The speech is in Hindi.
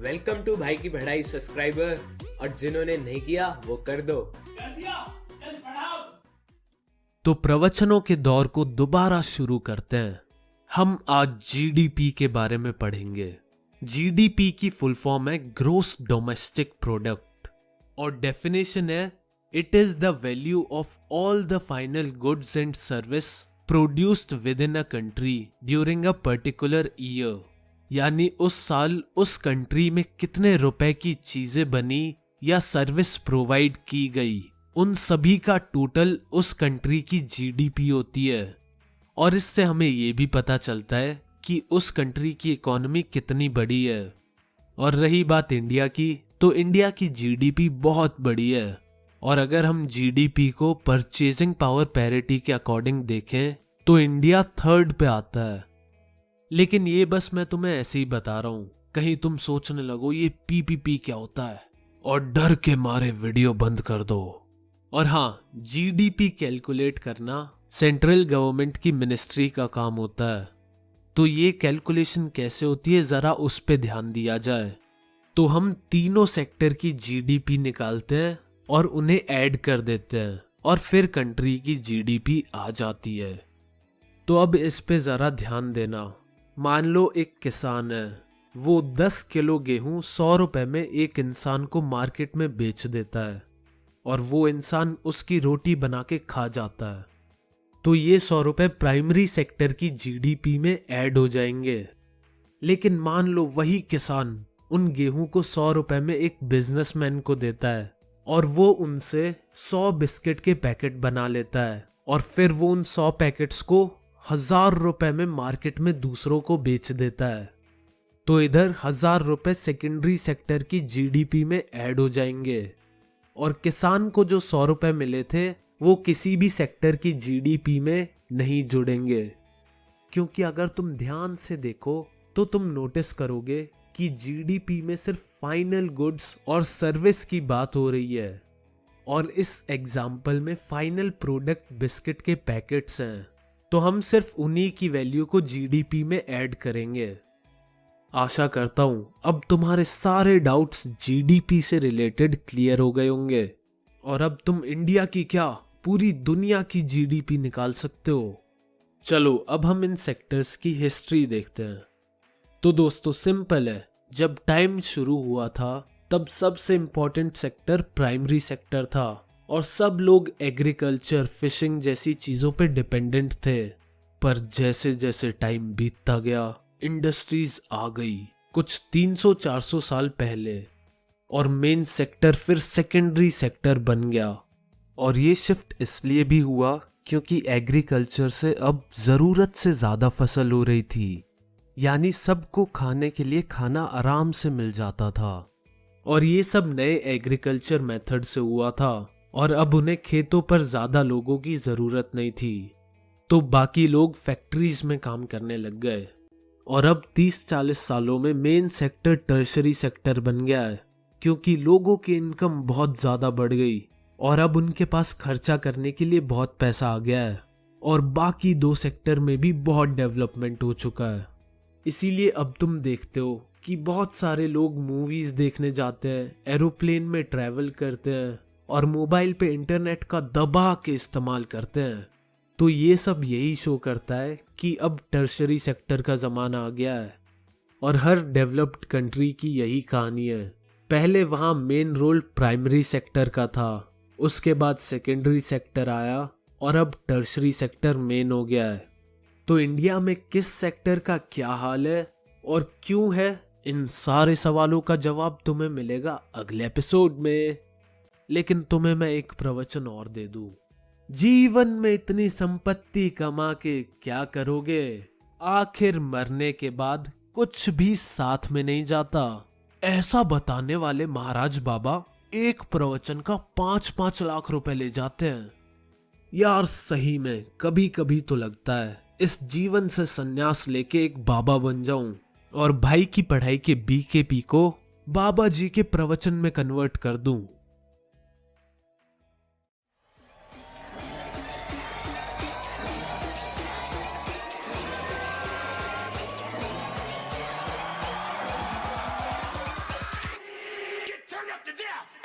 वेलकम टू भाई की पढ़ाई सब्सक्राइबर, और जिन्होंने नहीं किया वो कर दो। तो प्रवचनों के दौर को दोबारा शुरू करते हैं। हम आज जीडीपी के बारे में पढ़ेंगे। जीडीपी की फुल फॉर्म है ग्रोस डोमेस्टिक प्रोडक्ट और डेफिनेशन है it is the value of all the final goods and service produced with in a country during a particular year. यानी उस साल उस कंट्री में कितने रुपए की चीजें बनी या सर्विस प्रोवाइड की गई, उन सभी का टोटल उस कंट्री की जीडीपी होती है। और इससे हमें ये भी पता चलता है कि उस कंट्री की इकोनॉमी कितनी बड़ी है। और रही बात इंडिया की, तो इंडिया की जीडीपी बहुत बड़ी है। और अगर हम जीडीपी को परचेजिंग पावर पैरिटी के अकॉर्डिंग देखें तो इंडिया थर्ड पे आता है। लेकिन ये बस मैं तुम्हें ऐसे ही बता रहा हूं, कहीं तुम सोचने लगो ये पीपीपी क्या होता है और डर के मारे वीडियो बंद कर दो। और हाँ, जीडीपी कैलकुलेट करना सेंट्रल गवर्नमेंट की मिनिस्ट्री का काम होता है। तो ये कैलकुलेशन कैसे होती है जरा उस पे ध्यान दिया जाए। तो हम तीनों सेक्टर की जीडीपी निकालते हैं और उन्हें ऐड कर देते हैं और फिर कंट्री की जीडीपी आ जाती है। तो अब इस पे जरा ध्यान देना। मान लो एक किसान है, वो 10 किलो गेहूं 100 रुपए में एक इंसान को मार्केट में बेच देता है और वो इंसान उसकी रोटी बना के खा जाता है। तो ये 100 रुपए प्राइमरी सेक्टर की जीडीपी में ऐड हो जाएंगे। लेकिन मान लो वही किसान उन गेहूं को 100 रुपए में एक बिजनेसमैन को देता है और वो उनसे 100 बिस्किट के पैकेट बना लेता है और फिर वो उन 100 पैकेट्स को 1000 रुपए में मार्केट में दूसरों को बेच देता है। तो इधर 1000 रुपए सेकेंडरी सेक्टर की जीडीपी में ऐड हो जाएंगे और किसान को जो 100 रुपए मिले थे वो किसी भी सेक्टर की जीडीपी में नहीं जुड़ेंगे। क्योंकि अगर तुम ध्यान से देखो तो तुम नोटिस करोगे कि जीडीपी में सिर्फ फाइनल गुड्स और सर्विस की बात हो रही है। और इस एग्जाम्पल में फाइनल प्रोडक्ट बिस्किट के पैकेट्स हैं, तो हम सिर्फ उन्हीं की वैल्यू को जीडीपी में ऐड करेंगे। आशा करता हूं अब तुम्हारे सारे डाउट्स जीडीपी से रिलेटेड क्लियर हो गए होंगे और अब तुम इंडिया की क्या पूरी दुनिया की जीडीपी निकाल सकते हो। चलो अब हम इन सेक्टर्स की हिस्ट्री देखते हैं। तो दोस्तों सिंपल है, जब टाइम शुरू हुआ था तब सबसे इंपॉर्टेंट सेक्टर प्राइमरी सेक्टर था और सब लोग एग्रीकल्चर, फिशिंग जैसी चीजों पे डिपेंडेंट थे। पर जैसे जैसे टाइम बीतता गया इंडस्ट्रीज आ गई कुछ 300-400 साल पहले और मेन सेक्टर फिर सेकेंडरी सेक्टर बन गया। और ये शिफ्ट इसलिए भी हुआ क्योंकि एग्रीकल्चर से अब जरूरत से ज्यादा फसल हो रही थी, यानी सबको खाने के लिए खाना आराम से मिल जाता था। और ये सब नए एग्रीकल्चर मेथड से हुआ था और अब उन्हें खेतों पर ज्यादा लोगों की जरूरत नहीं थी, तो बाकी लोग फैक्ट्रीज में काम करने लग गए। और अब 30-40 सालों में मेन सेक्टर टर्शरी सेक्टर बन गया है क्योंकि लोगों की इनकम बहुत ज्यादा बढ़ गई और अब उनके पास खर्चा करने के लिए बहुत पैसा आ गया है और बाकी दो सेक्टर में भी बहुत डेवलपमेंट हो चुका है। इसीलिए अब तुम देखते हो कि बहुत सारे लोग मूवीज देखने जाते हैं, एरोप्लेन में ट्रैवल करते हैं और मोबाइल पे इंटरनेट का दबा के इस्तेमाल करते हैं। तो ये सब यही शो करता है कि अब टर्शरी सेक्टर का ज़माना आ गया है और हर डेवलप्ड कंट्री की यही कहानी है। पहले वहाँ मेन रोल प्राइमरी सेक्टर का था, उसके बाद सेकेंडरी सेक्टर आया और अब टर्शरी सेक्टर मेन हो गया है। तो इंडिया में किस सेक्टर का क्या हाल है और क्यों है, इन सारे सवालों का जवाब तुम्हें मिलेगा अगले एपिसोड में। लेकिन तुम्हें मैं एक प्रवचन और दे दूं, जीवन में इतनी संपत्ति कमा के क्या करोगे, आखिर मरने के बाद कुछ भी साथ में नहीं जाता। ऐसा बताने वाले महाराज बाबा एक प्रवचन का 5-5 लाख रुपए ले जाते हैं। यार सही में कभी कभी तो लगता है इस जीवन से संन्यास लेके एक बाबा बन जाऊं और भाई की पढ़ाई के बीकेपी को बाबा जी के प्रवचन में कन्वर्ट कर दूं। to death.